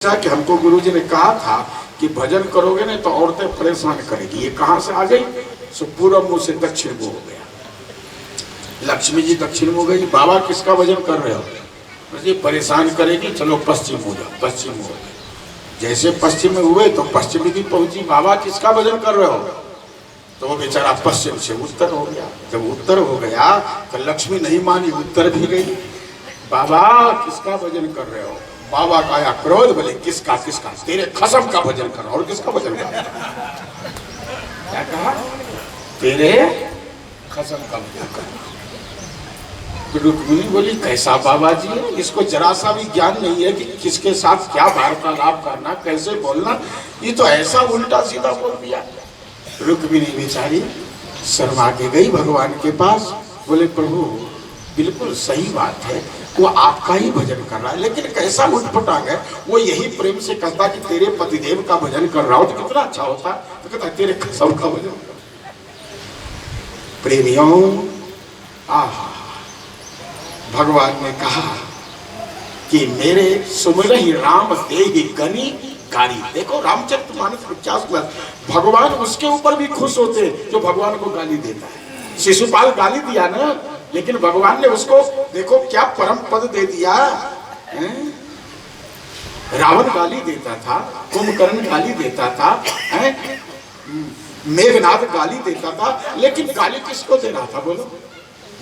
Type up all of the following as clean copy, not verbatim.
कि हमको गुरुजी ने कहा था कि भजन करोगे ना तो औरतें परेशान करेगी। ये कहां से आ गई? सो पूरब मुंह से दक्षिण मुंह हो गया। लक्ष्मी जी दक्षिण मुंह गई, बाबा किसका भजन कर रहे हो? ये परेशान करेगी, चलो पश्चिम हो जाओ। पश्चिम हो गए, जैसे पश्चिम में हुए तो पश्चिमी की पहुंची, बाबा किसका भजन कर रहे हो? तो वो बेचारा पश्चिम से उत्तर हो गया। जब उत्तर हो गया तो लक्ष्मी नहीं मानी, उत्तर भी गई। बाबा किसका भजन कर रहे हो? बाबा का आया क्रोध, बोले किसका किसका? तेरे खसम का भजन कर। और किसका भजन कर? क्या कहा? तेरे खसम का भजन कर। रुक्मिणी बोली कैसा बाबा जी है, इसको जरा सा भी ज्ञान नहीं है कि किसके साथ क्या वार्तालाप करना, कैसे बोलना। ये तो ऐसा उल्टा सीधा बोल दिया। रुक्मिणी बेचारी शर्मा के गई भगवान के पास। बोले प्रभु बिल्कुल सही बात है, वो आपका ही भजन कर रहा है, लेकिन कैसा उठपटांग है। वो यही प्रेम से कहता कि तेरे पतिदेव का भजन कर रहा हो तो कितना अच्छा होता। तो कहता तेरे खसम का भजन कर। प्रेमियों, आहा, भगवान ने कहा कि मेरे सुमिर ही राम देहि गनी गारी। देखो रामचरितमानस 50 भगवान उसके ऊपर भी खुश होते जो भगवान को गाली देता है। शिशुपाल गाली दिया ना, लेकिन भगवान ने उसको देखो क्या परम पद दे दिया। रावण गाली देता था, कुंभकर्ण गाली देता था, मेघनाथ गाली देता था, लेकिन गाली किसको दे रहा था? बोलो,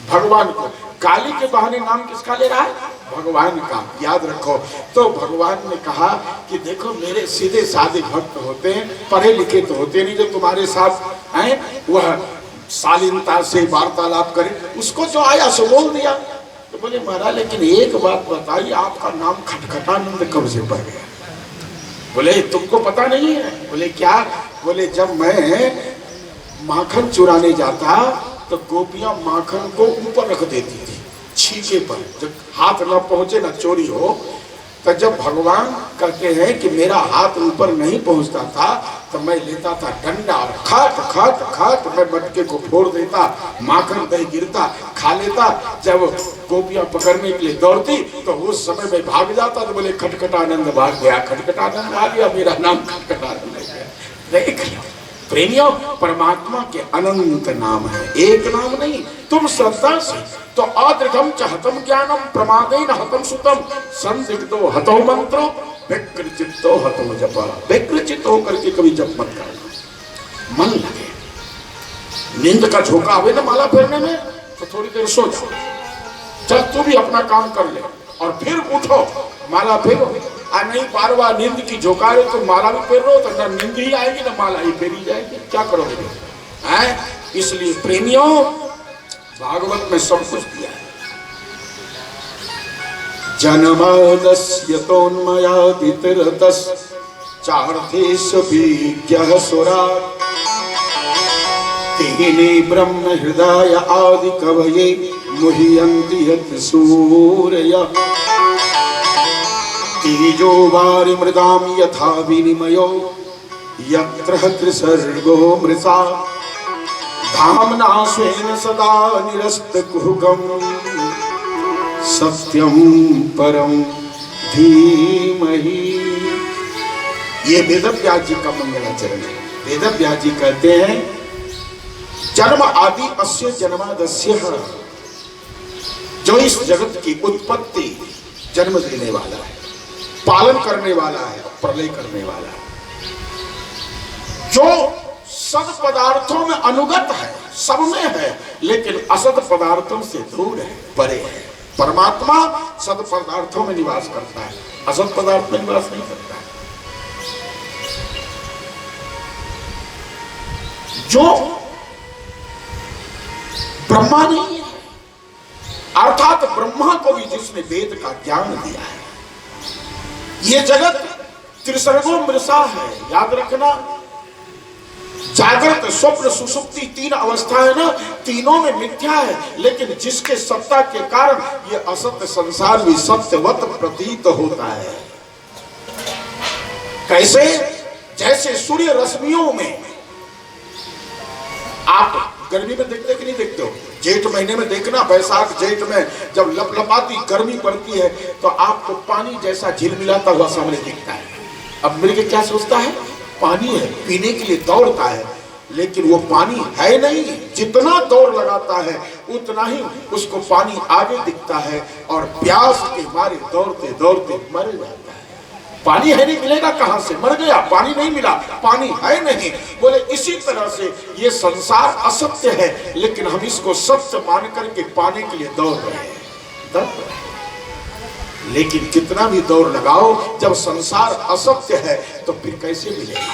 भगवान को। गाली के बहाने नाम किसका ले रहा है? भगवान का। याद रखो। तो भगवान ने कहा कि देखो मेरे सीधे साधे भक्त होते हैं, पढ़े लिखे तो होते नहीं, जो तुम्हारे साथ हैं वह शालीनता से वार्तालाप करे। उसको जो आया सो बोल दिया। तो बोले महाराज लेकिन एक बात बताइए, आपका नाम खटखटानंद कब से पड़ गया? बोले तुमको पता नहीं है? बोले क्या? बोले जब मैं माखन चुराने जाता तो गोपियां माखन को ऊपर रख देती थी छीके पर, जब हाथ न पहुंचे न चोरी हो। तो जब भगवान कहते हैं कि मेरा हाथ ऊपर नहीं पहुंचता था तो मैं लेता था डंडा और खाट खाट खाट मैं मटके को फोड़ देता, माखन दही गिरता, खा लेता। जब गोपियां पकड़ने के लिए दौड़ती तो उस समय में भाग जाता। तो बोले खटखटानंद भाग गया, खटखटानंद आ गया, मेरा नाम खटखटानंद है। देख प्रेमियों, परमात्मा के अनंत नाम है, एक नाम नहीं। तुम श्रद्धा से तो आद्रगम च हतम ज्ञानम प्रमादेन हतम सुतम संदिग्धो हतो मंत्रो विकृचितो हतो जपा। विकृचित होकर के कभी जप मत करना, मन लगे। नींद का झोंका आवे ना माला फेरने में तो थोड़ी देर सो जाओ, चल तू भी अपना काम कर ले और फिर उठो माला फेरो। नहीं बार बार नींद की झोंका रहे तो माला भी फेर रहे हो तो ना नींद ही आएगी ना माला ही फेरी जाएगी। क्या करोगे? इसलिए प्रेमियों, भागवत में सब कुछ दिया है। जनमानस्य तोन्मयादितरतस चार्थेश विज्ञः सुरा तेने ब्रह्म हृदय आदि कवये मुह्यन्ति यत् सूरयः तेजो वारि मृदाम यथा विनिमयो यत्र त्रिसर्गो मृषा धाम्ना स्वेन सदा निरस्तकुहकं सत्यं परं धीमहि। ये वेदव्यास जी का मंगलाचरण है। वेदव्यास जी कहते हैं जन्म आदि अस्य जन्मादस्य, जो इस जगत की उत्पत्ति जन्म देने वाला है, पालन करने वाला है, प्रलय करने वाला है, जो सद पदार्थों में अनुगत है, सब में है, लेकिन असद पदार्थों से दूर है, परे है। परमात्मा सद पदार्थों में निवास करता है, असद पदार्थ में निवास नहीं करता है। जो ब्रह्मा नहीं है, अर्थात ब्रह्मा को भी जिसने वेद का ज्ञान दिया है। ये जगत त्रिसर्गो मृषा है। याद रखना, जागृत स्वप्न सुषुप्ति तीन अवस्था है ना, तीनों में मिथ्या है, लेकिन जिसके सत्ता के कारण ये असत्य संसार भी सत्यवत प्रतीत होता है। कैसे? जैसे सूर्य रश्मियों में आप गर्मी में देखते कि नहीं देखते हो? जेठ महीने में देखना, बैसाख जेठ में जब लपलपाती गर्मी पड़ती है तो आपको पानी जैसा झिलमिलाता हुआ सामने दिखता है। अब मृग क्या सोचता है? पानी है, पीने के लिए दौड़ता है, लेकिन वो पानी है नहीं। जितना दौड़ लगाता है उतना ही उसको पानी आगे दिखता है और प्यास के मारे दौड़ते दौड़ते मर जाता है। पानी है नहीं, मिलेगा कहां से? मर गया, पानी नहीं मिला, पानी है नहीं। बोले इसी तरह से ये संसार असत्य है, लेकिन हम इसको सत्य मान करके पाने के लिए दौड़ रहे हैं। लेकिन कितना भी दौड़ लगाओ, जब संसार असत्य है तो फिर कैसे मिलेगा?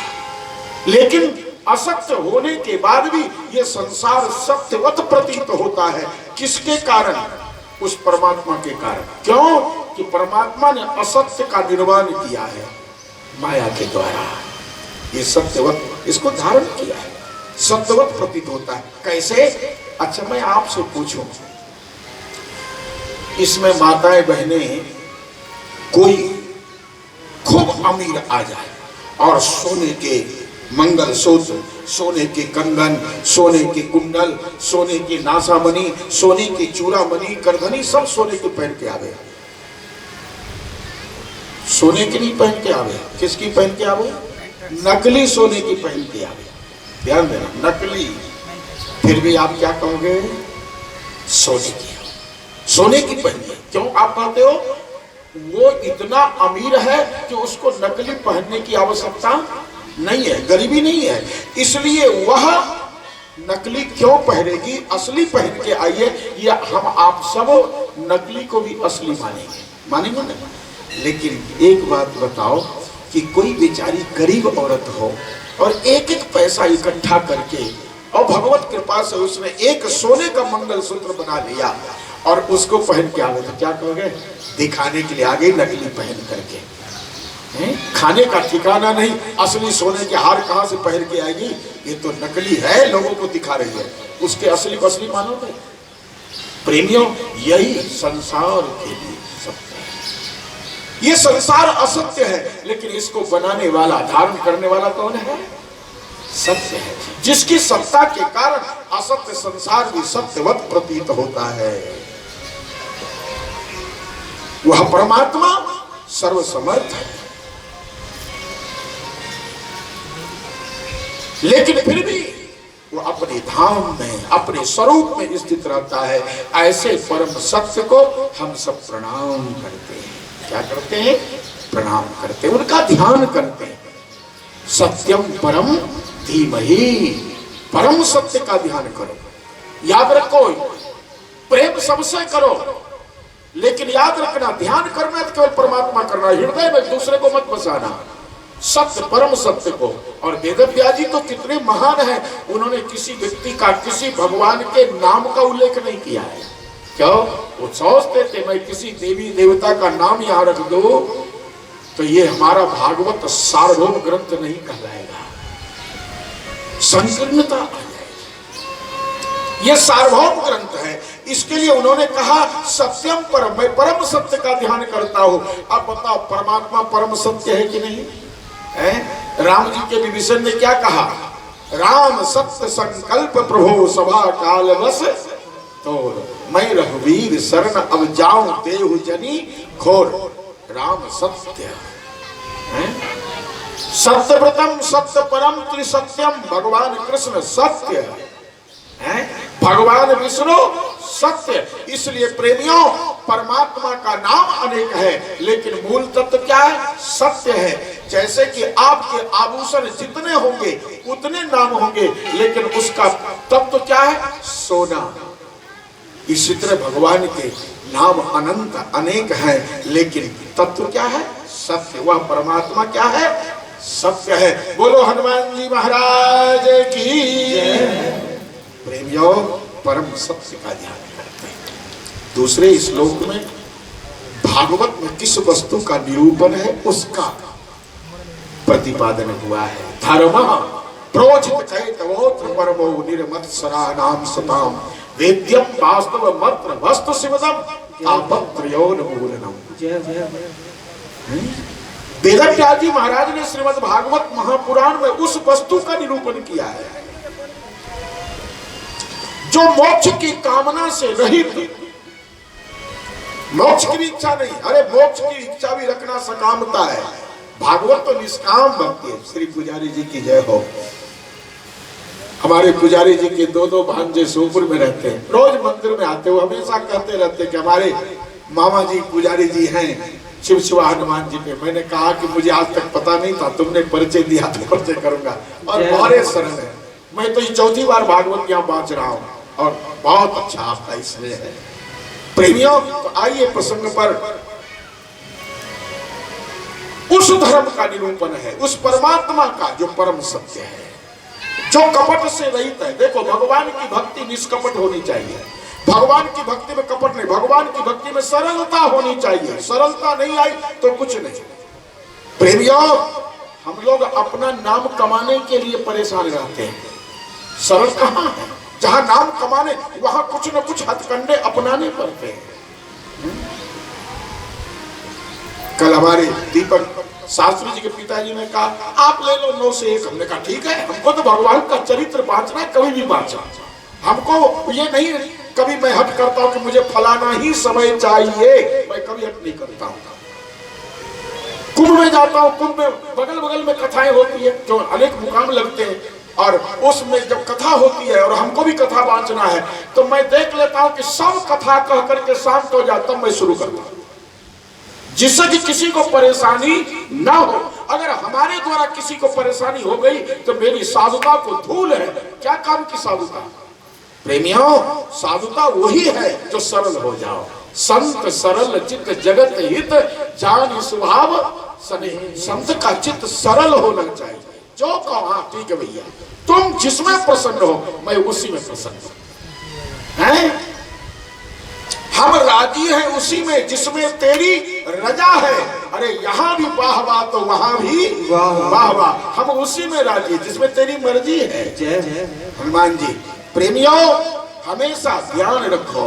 लेकिन असत्य होने के बाद भी ये संसार सत्यवत प्रतीत होता है। किसके कारण? उस परमात्मा के कारण। क्यों? कि परमात्मा ने असत्य का निर्माण किया है माया के द्वारा। ये सत्यवत इसको धारण किया है, सत्यवत प्रतीत होता है। कैसे? अच्छा मैं आपसे पूछूं, इसमें माताएं बहनें कोई खूब अमीर आ जाए और सोने के मंगल सूत्र, सोने के कंगन, सोने के कुंडल, सोने के नासामणि, सोने के चूड़ामणि, करधनी सब सोने के पहन के आवे। सोने की नहीं पहन के आवे, किसकी पहन के आवे? नकली सोने की पहन के आवे। ध्यान देना, नकली। फिर भी आप क्या कहोगे? सोने की, सोने की पहन के। क्यों आप कहते हो? वो इतना अमीर है कि उसको नकली पहनने की आवश्यकता नहीं है, गरीबी नहीं है, इसलिए वह नकली क्यों पहनेगी? असली पहन के आइए। या हम आप सब नकली को भी असली मानेंगे, मानेंगे ना? लेकिन एक बात बताओ कि कोई बेचारी गरीब औरत हो और एक एक पैसा इकट्ठा करके और भगवत कृपा से उसने एक सोने का मंगलसूत्र बना लिया और उसको पहन के आवे तो क्या कहोगे? दिखाने के लिए आ गई नकली पहन करके। खाने का ठिकाना नहीं, असली सोने के हार कहां से पहन के आएगी? ये तो नकली है, लोगों को दिखा रही है। उसके असली को असली मानोगे? प्रेमियों, यही संसार के लिए सत्य है। ये संसार असत्य है, लेकिन इसको बनाने वाला, धारण करने वाला कौन है? सत्य है, जिसकी सत्ता के कारण असत्य संसार भी सत्यवत प्रतीत होता है। वह परमात्मा सर्वसमर्थ है, लेकिन फिर भी वो अपने धाम में, अपने स्वरूप में स्थित रहता है। ऐसे परम सत्य को हम सब प्रणाम करते हैं। क्या करते हैं? प्रणाम करते हैं, उनका ध्यान करते हैं। सत्यम परम धीमहि, परम सत्य का ध्यान करो। याद रखो, प्रेम सबसे करो, लेकिन याद रखना ध्यान करना है तो केवल परमात्मा करना, हृदय में दूसरे को मत बसाना, सत्य परम सत्य को। और वेदव्यास जी तो कितने महान हैं, उन्होंने किसी व्यक्ति का, किसी भगवान के नाम का उल्लेख नहीं किया है। क्यों? वो सोचते थे मैं किसी देवी देवता का नाम यहाँ रख दो तो ये हमारा भागवत सार्वभौम ग्रंथ नहीं कहलाएगा, संकीर्णता आ जाएगी। ये सार्वभौम ग्रंथ है, इसके लिए उन्होंने कहा सत्यम परम, मैं परम सत्य का ध्यान करता हूं। अब बताओ परमात्मा परम सत्य है कि नहीं है? राम जी के विभीषण ने क्या कहा? राम सत्य संकल्प प्रभो सभा काल वश, तो मैं रघुवीर शरण अब जाऊं देहु जनी घोर। राम सत्य है, सत्यव्रतम सत्य परम त्रिसत्यम, भगवान कृष्ण सत्य है, भगवान विष्णु सत्य। इसलिए प्रेमियों, परमात्मा का नाम अनेक है, लेकिन मूल तत्व क्या है? सत्य है। जैसे कि आपके आभूषण जितने होंगे उतने नाम होंगे, लेकिन उसका तत्व क्या है? सोना। इसी तरह भगवान के नाम अनंत अनेक हैं, लेकिन तत्व क्या है? सत्य। वह परमात्मा क्या है? सत्य है। बोलो हनुमान जी महाराज की। प्रेमियों, परम सत्य का ध्यान करते हैं। दूसरे श्लोक में भागवत में किस वस्तु का निरूपण है उसका प्रतिपादन हुआ है। धर्म प्रोचित कैतवोत्र परमो निर्मत्सरा नाम सताम वेद्यम वास्तव मत्र वस्तु शिवदम आपत्रयोन मूलनम। वेदव्यास जी महाराज ने श्रीमद् भागवत महापुराण में उस वस्तु का निरूपण किया है। जो मोक्ष की कामना से रहित, मोक्ष की भी इच्छा नहीं, अरे मोक्ष की इच्छा भी रखना सकामता है। भागवत तो निष्काम भक्ति है। श्री पुजारी जी की जय हो। हमारे पुजारी जी के दो भांजे सोपुर में रहते हैं, रोज मंदिर में आते हुए हमेशा कहते रहते कि हमारे मामा जी पुजारी जी हैं शिव शिवा हनुमान जी पे। मैंने कहा कि मुझे आज तक पता नहीं था, तुमने परिचय दिया तो परिचय करूंगा। और बहुत सरल है। मैं तो ये चौथी बार भागवत यहाँ बाँच रहा हूँ और बहुत अच्छा आपका इसमें है। प्रेमियों, तो आइए प्रसंग पर। उस धर्म का निरूपण है, उस परमात्मा का जो परम सत्य है, जो कपट से रहित है। देखो, भगवान की भक्ति निष्कपट होनी चाहिए। भगवान की भक्ति में कपट नहीं, भगवान की भक्ति में सरलता होनी चाहिए। सरलता नहीं आई तो कुछ नहीं। प्रेमियों, हम लोग अपना नाम कमाने के लिए परेशान रहते हैं। सरल कहाँ है? जहां नाम कमाने, वहां कुछ न कुछ हथकंडे अपनाने पड़ते हैं। कल हमारे दीपक शास्त्री जी के पिताजी ने कहा आप ले लो 9 से 1। हमने कहा ठीक है, हमको तो भगवान का चरित्र बांचना है, कभी भी बांचा। हमको ये नहीं कभी मैं हट करता हूं कि मुझे फलाना ही समय चाहिए, मैं कभी हट नहीं करता हूं। कुंभ में जाता हूं, कुंभ में बगल बगल में कथाएं होती है, जो अनेक मुकाम लगते हैं, और उसमें जब कथा होती है और हमको भी कथा बांचना है, तो मैं देख लेता हूं कि सब कथा कह करके शांत हो जाता, मैं शुरू करता हूं, जिससे कि किसी को परेशानी ना हो। अगर हमारे द्वारा किसी को परेशानी हो गई तो मेरी साधुता को धूल है। क्या काम की साधुता? प्रेमियों, साधुता वही है जो सरल हो जाओ। संत सरल चित्त जगत हित, जान स्वभाव स्नेह। संत का चित्त सरल होना चाहिए। जो कहो हाँ ठीक है भैया, तुम जिसमें प्रसन्न हो मैं उसी में प्रसन्न हैं। हम राजी हैं उसी में जिसमें तेरी रजा है। अरे यहाँ भी वाह वाह तो वहां भी वाह वाह। हम उसी में राजी जिसमें तेरी मर्जी है। जय हनुमान जी। प्रेमियों, हमेशा ध्यान रखो,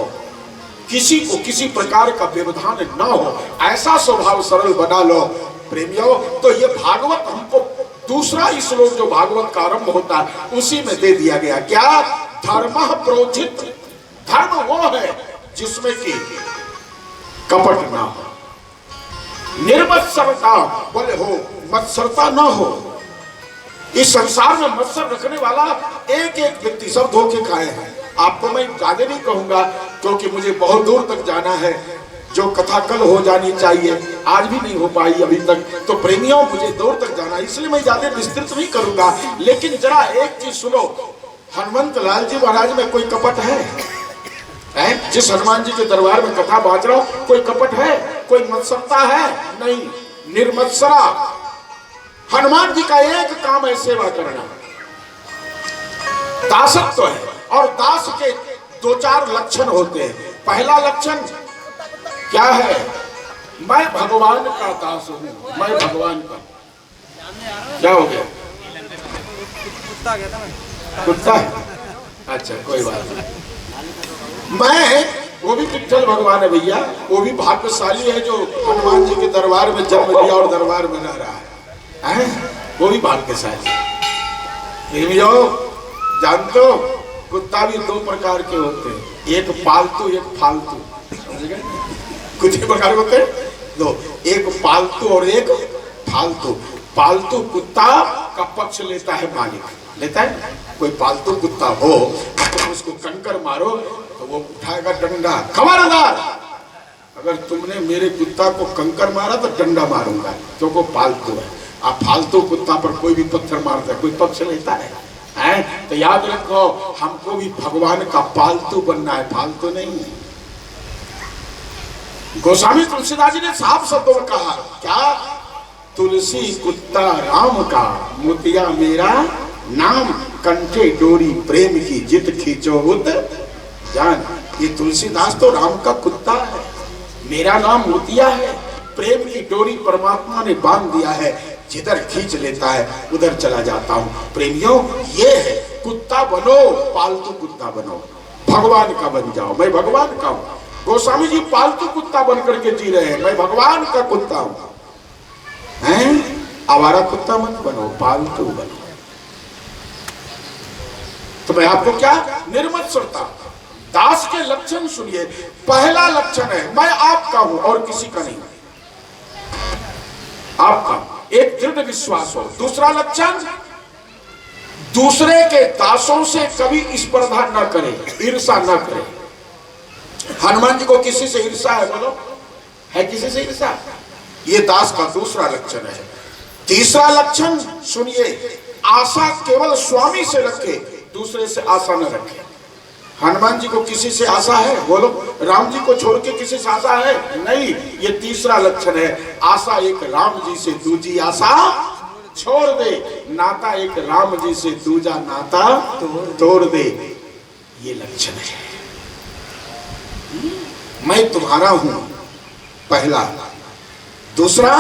किसी को किसी प्रकार का व्यवधान ना हो, ऐसा स्वभाव सरल बना लो। प्रेमियों, तो ये भागवत हमको दूसरा श्लोक जो भागवत का आरंभ होता है उसी में दे दिया गया। क्या? धर्म प्रोचित। धर्म वो है जिसमें कि कपट ना हो, निर्मत्सरता बोले हो, मत्सरता ना हो। इस संसार में मत्सर रखने वाला एक एक व्यक्ति सब धोखे खाए हैं। आपको मैं ज्यादा नहीं कहूंगा क्योंकि मुझे बहुत दूर तक जाना है। जो कथा कल हो जानी चाहिए आज भी नहीं हो पाई अभी तक। तो प्रेमियों, मुझे दूर तक जाना, इसलिए मैं ज्यादा विस्तृत नहीं करूंगा। लेकिन जरा एक चीज सुनो, हनुमंत लाल जी महाराज में कोई कपट है? जिस हनुमान जी के दरबार में कथा बांच रहा हूं, कोई कपट है? कोई मत्सरता है? नहीं, निर्मत्सरा। हनुमान जी का एक काम है सेवा करना, दासत्व है। और दास के 2-4 लक्षण होते हैं। पहला लक्षण क्या है? मैं भगवान का दास हूं, मैं भगवान का। क्या हो गया? कुत्ता है? अच्छा, कोई बात नहीं। मैं, वो भी विठ्ठल भगवान है भैया, वो भी भाग्यशाली है जो हनुमान जी के दरबार में जन्म लिया और दरबार में रह रहा है, वो भी भाग्यशाली। जानते हो, कुत्ता भी 2 प्रकार के होते हैं, एक पालतू एक फालतू। कुछ प्रकार होते हैं 2, एक पालतू और एक फालतू। पालतू कुत्ता का पक्ष लेता है मालिक, लेता है। कोई पालतू कुत्ता हो तो उसको कंकर मारो तो वो उठाएगा डंडा, खबरदार अगर तुमने मेरे कुत्ता को कंकर मारा तो डंडा मारूंगा, क्योंकि पालतू है। आप फालतू कुत्ता पर कोई भी पत्थर मारता है, कोई पक्ष लेता है? तो याद रखो, हमको भी भगवान का पालतू बनना है, फालतू नहीं। गोस्वामी तुलसीदास जी ने साफ शब्दों में कहा, क्या? तुलसी कुत्ता राम का, मोतिया मेरा नाम, कंठे डोरी प्रेम की, जित खींचो उत जान। ये तुलसीदास तो राम का कुत्ता है, मेरा नाम मोतिया है। प्रेम की डोरी परमात्मा ने बांध दिया है, जिधर खींच लेता है उधर चला जाता हूं। प्रेमियों, ये है, कुत्ता बनो, पालतू कुत्ता बनो, भगवान का बन जाओ। मैं भगवान का हूं। गोस्वामी जी पालतू कुत्ता बन करके जी रहे हैं, मैं भगवान का कुत्ता हूं। आवारा कुत्ता मत बनो, पालतू बनो। तो मैं आपको क्या निर्मत्सरता। दास के लक्षण सुनिए। पहला लक्षण है मैं आपका हूं और किसी का नहीं, आपका एक दृढ़ विश्वास हो। दूसरा लक्षण, दूसरे के दासों से कभी स्पर्धा न करे, ईर्षा न करे। हनुमान जी को किसी से ईर्षा है? बोलो, है किसी से ईर्षा? ये दास का दूसरा लक्षण है। तीसरा लक्षण सुनिए, आशा केवल स्वामी से रखे, दूसरे से आशा न रखे। हनुमान जी को किसी से आशा है? बोलो, राम जी को छोड़ के किसी से आशा है? नहीं। ये तीसरा लक्षण है, आशा एक राम जी से दूजी आशा छोड़ दे, नाता एक राम जी से दूजा नाता तोड़ दे। ये लक्षण है। मैं तुम्हारा हूं, पहला। दूसरा,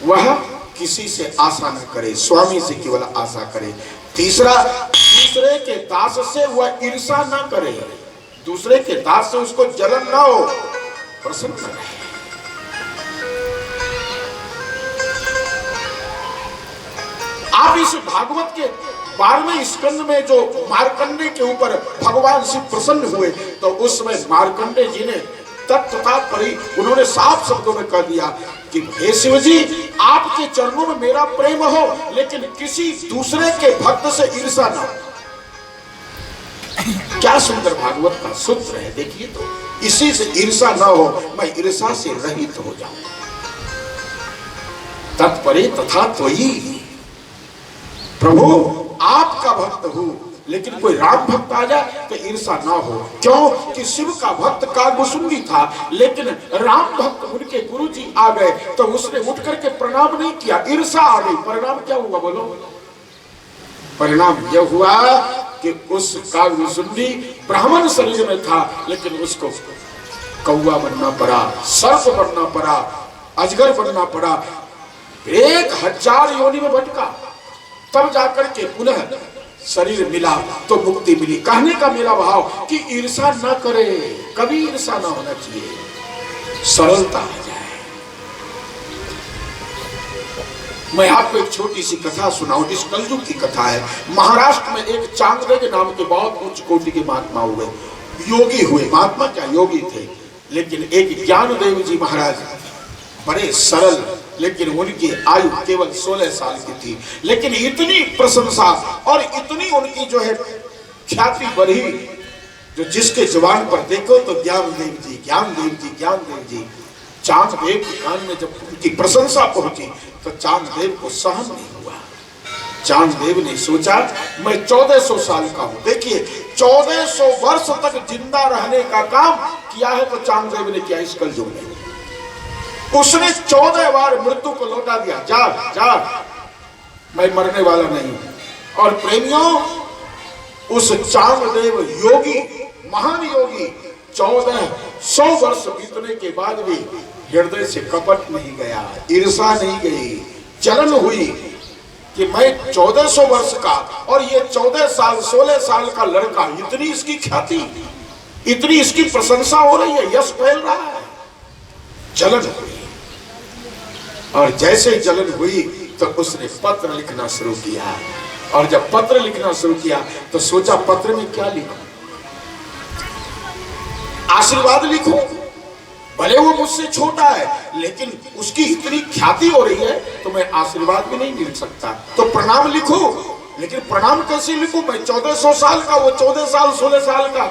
वह किसी से आशा न करे, स्वामी से केवल आशा करे। तीसरा, दूसरे के दास से वह ईर्षा न करे, दूसरे के दास से उसको जलन ना हो, प्रसन्न रहे। आप इस भागवत के 12वें स्कंद में जो मार्कंडे के ऊपर भगवान शिव प्रसन्न हुए, तो उसमें मार्कंडे जी ने तत्तात्पर्य उन्होंने साफ शब्दों में कह दिया कि हे शिव जी, आपके चरणों में मेरा प्रेम हो, लेकिन किसी दूसरे के भक्त से ईर्षा ना हो। क्या सुंदर भागवत का सूत्र है, देखिए तो। इसी से ईर्षा ना हो, मैं ईर्षा से रहित हो जाऊं। तत्परे तथा त्वयि, प्रभु आपका भक्त हूं, लेकिन कोई राम भक्त आ जाए तो ईर्षा ना हो। क्यों कि शिव का भक्त कागभूषुंडी था, लेकिन राम भक्त उनके गुरु जी आ गए तो उसने उठ करके प्रणाम नहीं किया, ईर्षा आ गई। परिणाम क्या हुआ? बोलो, परिणाम यह हुआ कि उस कागभूषुंडी ब्राह्मण शरीर में था, लेकिन उसको कौवा बनना पड़ा, सर्प बनना पड़ा, अजगर बनना पड़ा। 1000 योनि में भटका, तब जाकर के पुनः शरीर मिला तो मुक्ति मिली। कहने का मेरा भाव कि ईर्षा न करे, कभी ईर्षा ना होना चाहिए, सरलता आ जाए। मैं आपको एक छोटी सी कथा सुनाऊं, इस कलयुग की कथा है। महाराष्ट्र में एक चांगदेव नाम के बहुत उच्च कोटि के महात्मा हुए, योगी हुए। महात्मा क्या, योगी थे। लेकिन एक ज्ञानदेव जी महाराज बड़े सरल, लेकिन उनकी आयु केवल 16 साल की थी, लेकिन इतनी प्रशंसा और इतनी उनकी जो है ख्याति बढ़ी, जो जिसके जुबान पर देखो तो ज्ञानदेव जी, ज्ञानदेव जी, ज्ञानदेव जी। चांगदेव के कान में जब उनकी प्रशंसा पहुंची तो चांगदेव को सहन नहीं हुआ। चांगदेव ने सोचा मैं 1400 साल का हूं। देखिए, 1400 वर्ष तक जिंदा रहने का काम किया है तो चांगदेव ने किया इस कलयुग में। उसने 14 बार मृत्यु को लौटा दिया, जा जा, मैं मरने वाला नहीं हूं। और प्रेमियों, उस चांगदेव योगी, महान योगी, 1400 वर्ष बीतने के बाद भी हृदय से कपट नहीं गया, ईर्षा नहीं गई, जलन हुई कि मैं 1400 वर्ष का और ये 14 साल 16 साल का लड़का, इतनी इसकी ख्याति, इतनी इसकी प्रशंसा हो रही है, यश फैल रहा है। जलन हुई, और जैसे ही जलन हुई तो उसने पत्र लिखना शुरू किया। और जब पत्र लिखना शुरू किया तो सोचा पत्र में क्या लिखूं, आशीर्वाद लिखूं, भले वो मुझसे छोटा है लेकिन उसकी इतनी ख्याति हो रही है तो मैं आशीर्वाद भी नहीं लिख सकता। तो प्रणाम लिखूं, लेकिन प्रणाम कैसे लिखूं? मैं 1400 साल का, वो 14 साल 16 साल का,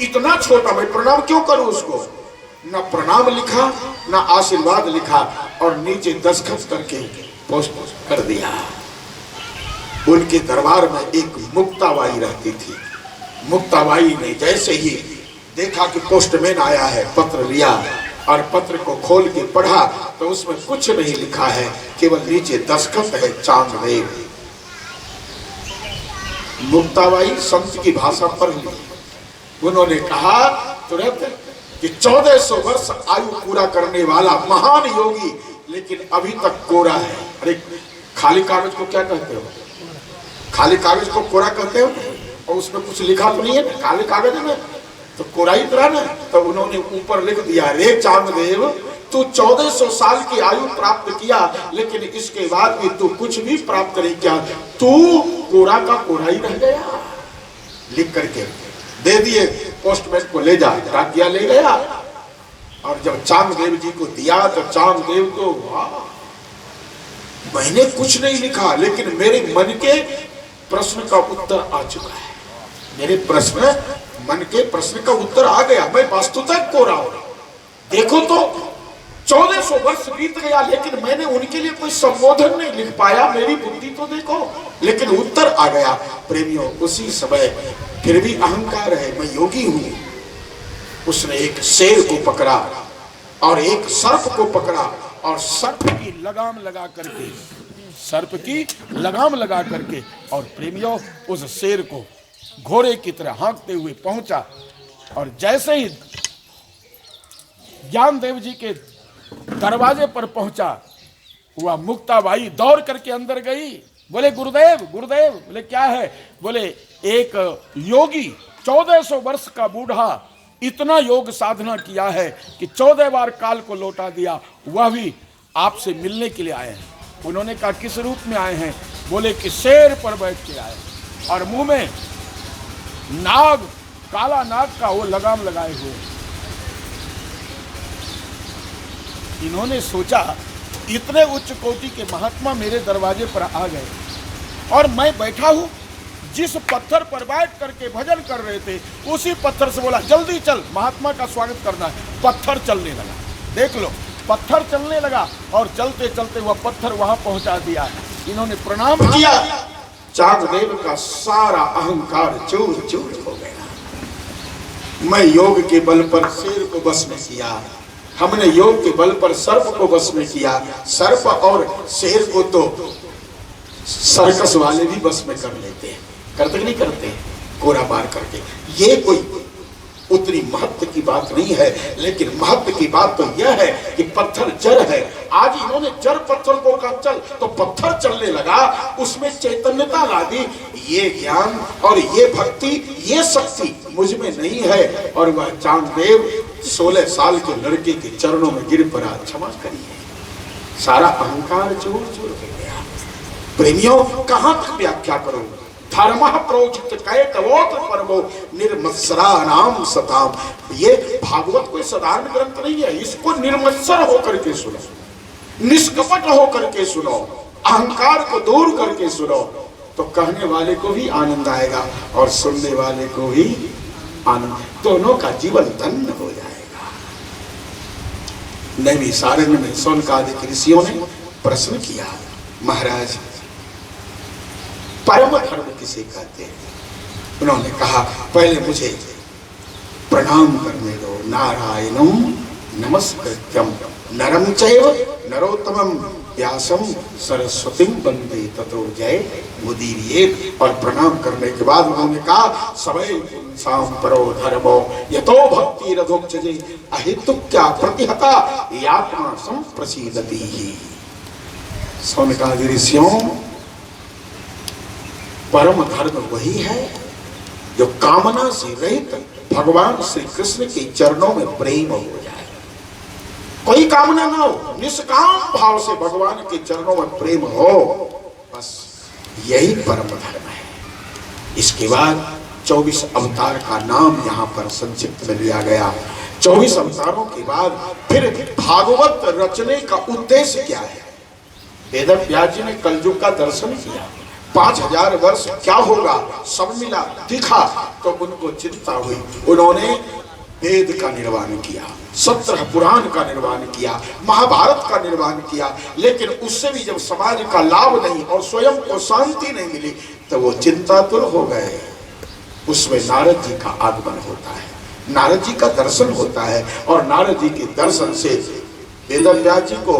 इतना छोटा, मैं प्रणाम क्यों करूं उसको? ना प्रणाम लिखा, ना आशीर्वाद लिखा, और नीचे दस्तखत करके पोस्ट कर दिया। उनके दरबार में एक मुक्ताबाई रहती थी। मुक्ताबाई ने जैसे ही देखा कि पोस्टमैन आया है, पत्र लिया और पत्र को खोल के पढ़ा तो उसमें कुछ नहीं लिखा है, केवल नीचे दस्तखत है चांगदेव। मुक्ताबाई संत की भाषा पढ़ ली। उन्होंने कहा तुरंत कि 1400 वर्ष आयु पूरा करने वाला महान योगी, लेकिन अभी तक कोरा है। अरे खाली कागज को क्या कहते हो? खाली कागज को कोरा कहते हो, और उसमें कुछ लिखा तो नहीं है ना, खाली कागज में तो कोरा ही तरह ना। तो उन्होंने ऊपर लिख दिया, रे चांगदेव, तू 1400 साल की आयु प्राप्त किया, लेकिन इसके बाद भी तू कुछ भी प्राप्त नहीं किया, तू कोरा का कोरा ही रह गया। लिख करके दे दिए, पोस्टमैन को ले जा, डाकिया ले गया। और जब चांगदेव जी को दिया तो चांगदेव को वाह, मैंने कुछ नहीं लिखा लेकिन मेरे मन के प्रश्न का उत्तर आ चुका है। मेरे मन के प्रश्न का उत्तर आ गया। मैं वास्तुतः कोरा हूं। देखो तो 1400 वर्ष बीत गया लेकिन मैंने उनके लिए कोई संबोधन नहीं लिख पाया। मेरी बुद्धि तो देखो, लेकिन उत्तर आ गया। प्रेमियों, उसी समय फिर भी अहंकार है, मैं योगी हूं। उसने एक शेर को पकड़ा और एक सर्प को पकड़ा और सर्प की लगाम लगा करके और प्रेमियों उस शेर को घोड़े की तरह हाँकते हुए पहुंचा। और जैसे ही ज्ञानदेव जी के दरवाजे पर पहुंचा, वह मुक्ताबाई दौड़ करके अंदर गई। बोले गुरुदेव गुरुदेव। बोले क्या है? बोले एक योगी 1400 वर्ष का बूढ़ा इतना योग साधना किया है कि 14 बार काल को लौटा दिया, वह भी आपसे मिलने के लिए आए हैं। उन्होंने कहा किस रूप में आए हैं? बोले कि शेर पर बैठ के आए और मुंह में नाग, काला नाग का वो लगाम लगाए हुए। इन्होंने सोचा इतने उच्च कोटि के महात्मा मेरे दरवाजे पर आ गए और मैं बैठा हूं। जिस पत्थर पर बैठ करके भजन कर रहे थे उसी पत्थर से बोला जल्दी चल, महात्मा का स्वागत करना है। पत्थर चलने लगा, देख लो, पत्थर चलने लगा और चलते चलते वह पत्थर वहां पहुंचा दिया। इन्होंने प्रणाम किया। चांगदेव का सारा अहंकार चूर चूर हो गया। मैं योग के बल पर शेर को बस में किया, हमने योग के बल पर सर्प को बस में किया। सर्प और शेर को तो सर्कस वाले भी बस में कर लेते हैं, करते नहीं करते, कोरा पार करके। ये कोई उतनी महत्व की बात नहीं है, लेकिन महत्व की बात तो यह है कि पत्थर जड़ है। आज इन्होंने जड़ पत्थर को कहा चल, तो पत्थर चलने लगा, उसमें चैतन्यता ला दी। ये ज्ञान और ये भक्ति, ये शक्ति मुझ में नहीं है। और वह चांगदेव 16 साल के लड़के के चरणों में गिर पड़ा, क्षमा करिए। सारा अहंकार चूर चूर हो गया। प्रेमियों, कहां तक व्याख्या करो? धर्म प्रोचित कैतवोत परमो निर्मत्सरा नाम सताम। ये भागवत कोई साधारण ग्रंथ नहीं है, इसको निर्मत्सर होकर के सुनो, निष्कपट होकर के सुनो, अहंकार को दूर करके सुनो, तो कहने वाले को भी आनंद आएगा और सुनने वाले को भी आनंद, दोनों का जीवन धन्य हो जाएगा। नैमी सारण्य में शौनकादिक ऋषियों ने प्रश्न किया, महाराज परम धर्म किसे कहते हैं? उन्होंने कहा पहले मुझे प्रणाम करने दो। नारायणं नमस्कृत्यं नरं चैव नरोत्तमं व्यासं सरस्वतीं वंदे ततो जय मुदीरयेत्। और प्रणाम करने के बाद उन्होंने कहा सवै पुंसां परो धर्मो यतो भक्ति रथोक्षजे अहेतुक्या प्रतिहता यात्मा संप्रसीदति। शौनकादि ऋषियों, परम धर्म वही है जो कामना से रहित भगवान श्री कृष्ण के चरणों में प्रेम हो जाए। कोई कामना ना हो, निष्काम भाव से भगवान के चरणों में प्रेम हो, बस यही परम धर्म है। इसके बाद 24 अवतार का नाम यहाँ पर संक्षिप्त में लिया गया। 24 अवतारों के बाद फिर भागवत रचने का उद्देश्य क्या है? वेदव्यास जी ने कलयुग का दर्शन किया, 5000 वर्ष क्या होगा सब मिला दिखा, तो उनको चिंता हुई। उन्होंने वेद का निर्माण किया, 17 पुराण का निर्माण किया, महाभारत का निर्माण किया, लेकिन उससे भी जब समाज का लाभ नहीं और स्वयं को शांति नहीं मिली तो वो चिंतातुर हो गए। उसमें नारद जी का आगमन होता है, नारद जी का दर्शन होता है और नारद जी के दर्शन से वेदव्यास जी को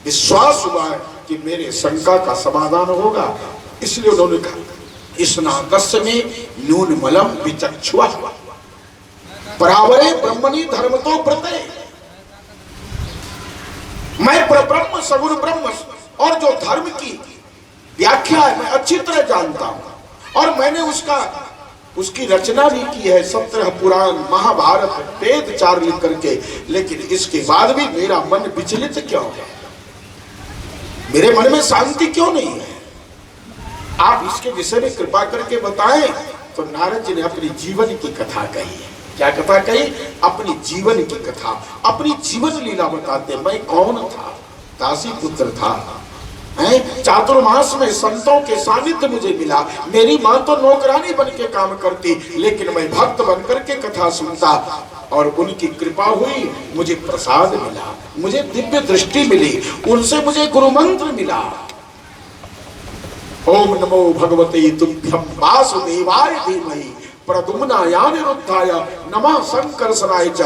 विश्वास हुआ कि मेरे शंका का समाधान होगा। इसलिए उन्होंने कहा स्नातस्य में न्यून मलम विचक्षुआ परावरे ब्रह्मणि धर्म तो व्रते। मैं ब्रह्म सगुण ब्रह्म और जो धर्म की व्याख्या है मैं अच्छी तरह जानता हूं और मैंने उसकी रचना भी की है, 17 पुराण महाभारत वेद 4 लिख करके। लेकिन इसके बाद भी मेरा मन विचलित क्यों है, मेरे मन में शांति क्यों नहीं है? आप इसके विषय में कृपा करके बताएं तो नारद जी ने अपनी जीवन की कथा कही है। क्या कथा कही? अपनी जीवन की कथा, अपनी जीवन लीला बताते। मैं कौन था? दासी पुत्र था, चातुर्मास में संतों के सानिध्य मुझे मिला। मेरी माँ तो नौकरानी बन के काम करती, लेकिन मैं भक्त बनकर के कथा सुनता और उनकी कृपा हुई, मुझे प्रसाद मिला, मुझे दिव्य दृष्टि मिली, उनसे मुझे गुरु मंत्र मिला। ओम नमो भगवते तुभ्यं वासुदेवाय धीमहि प्रद्युम्नाय अनिरुद्धाय नमः संकर्षणाय च।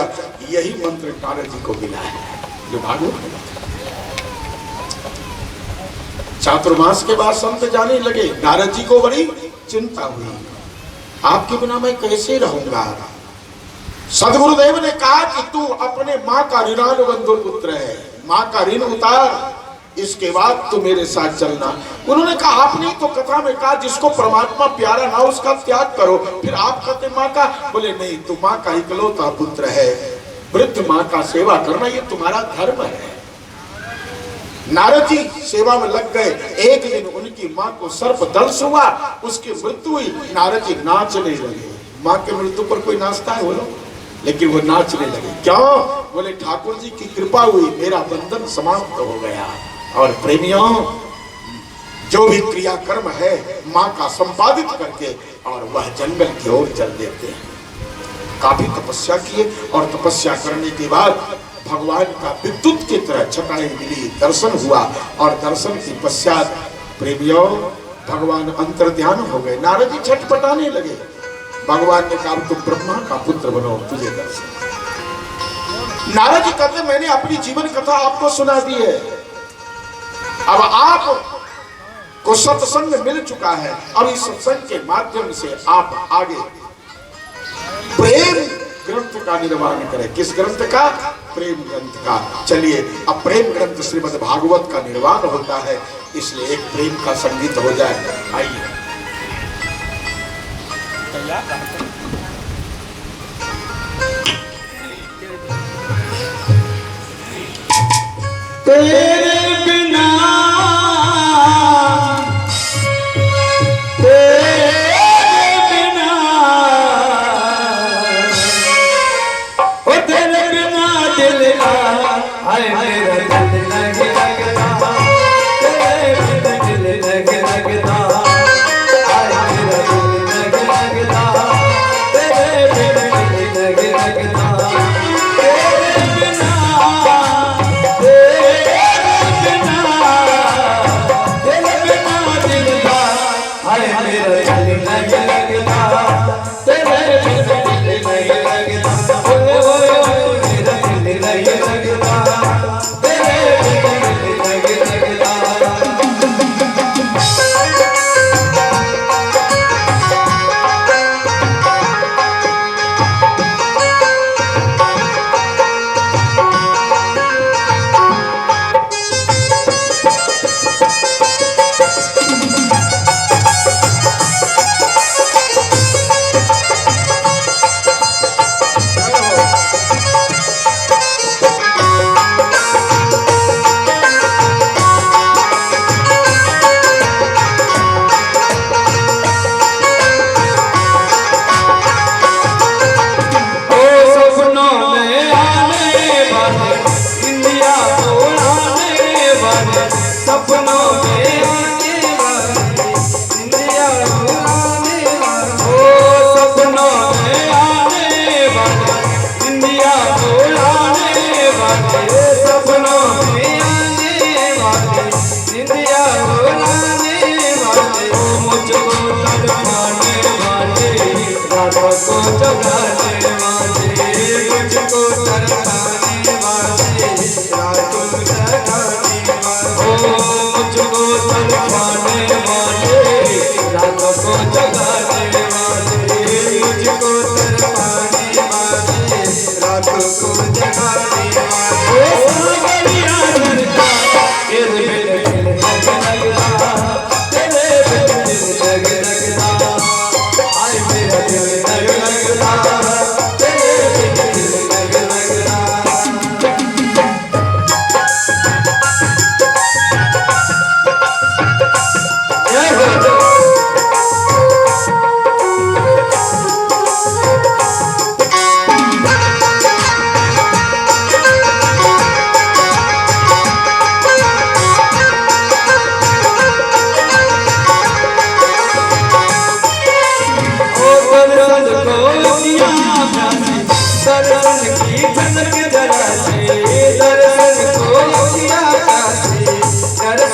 यही मंत्र नारद जी को मिला है, जो भागवत। चातुर्मास के बाद संत जाने लगे। नारद जी को बड़ी चिंता हुई, आपके बिना मैं कैसे रहूंगा। सदगुरुदेव ने कहा कि तू अपने माँ का ऋणानुबंध पुत्र है, माँ का ऋण उतार, इसके बाद तू मेरे साथ चलना। उन्होंने कहा आपने तो कथा में कहा जिसको परमात्मा प्यारा ना उसका त्याग करो, फिर आप कहते माँ का। बोले नहीं, तू माँ का इकलौता पुत्र है, वृद्ध माँ का सेवा करना ये तुम्हारा धर्म है। नारद जी सेवा में लग गए। एक दिन उनकी माँ को सर्प दंश हुआ, उसकी मृत्यु हुई। नारद जी नाचने लगे। माँ के मृत्यु पर कोई नाचता है बोलो? लेकिन वो नाचने लगे। क्यों? बोले ठाकुर जी की कृपा हुई, मेरा बंधन समाप्त हो गया। और प्रेमियों, जो भी क्रिया कर्म है माँ का संपादित करके और वह जंगल की ओर चल देते हैं। काफी तपस्या किए और तपस्या करने के बाद भगवान का विद्युत की तरह छटाई मिली, दर्शन हुआ। और दर्शन के पश्चात प्रेमियों भगवान अंतर्ध्यान हो गए। नारद जी छटपटाने लगे। भगवान ने कहा तुम ब्रह्मा का पुत्र बनो, तुझे दर्शन। नारद जी कहते मैंने अपनी जीवन कथा आपको सुना दी है, अब आप को सत्संग मिल चुका है। अब इस सत्संग के माध्यम से आप आगे प्रेम ग्रंथ का निर्माण करें। किस ग्रंथ का? प्रेम ग्रंथ का। चलिए, अब प्रेम ग्रंथ श्रीमद् भागवत का निर्माण होता है, इसलिए एक प्रेम का संगीत हो जाए। आइए तेरे बिना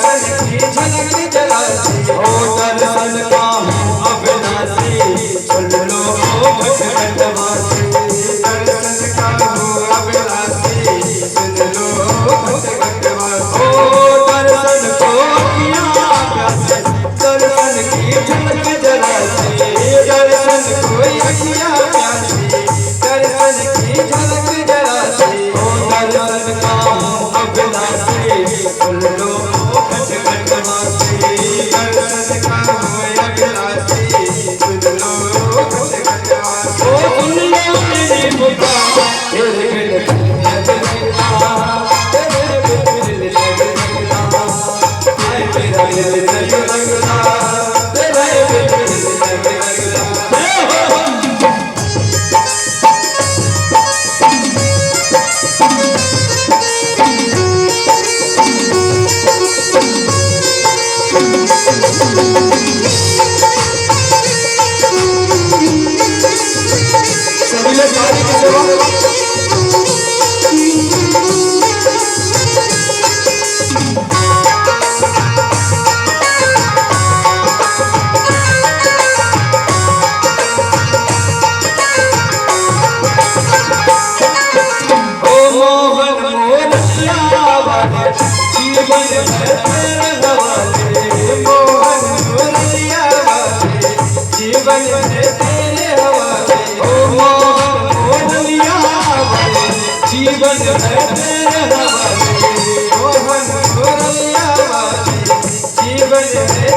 दर्शन की झलक जरा सी हो दर्शन का अभिलाषी सुन लो भटकटवासी दर्शन का अभिलाषी सुन लो भटकटवासी ओ दर्शन को किया प्यासे दर्शन की झलक जरा सी दर्शन को किया प्यासे दर्शन की झलक जरा सी ओ दर्शन का अभिलाषी सुन लो भटकटवासी दर्शन का अभिलाषी सुन लो भटकटवासी ओ सुन लो मेरी पुकार तेरे बिन लगता तेरे बिन लगता आए तेरा दिल नहीं लगता तेरे बिन लगता सभी लोग गाड़ी की सेवा ओ मोहन मोरसिया वाले जीवन है तेरे हवाले मोहन मोरसिया वाले जीवन है तेरे हवाले ओ मोहन मोरसिया वाले जीवन है तेरे हवाले मोहन मोरसिया वाले जीवन है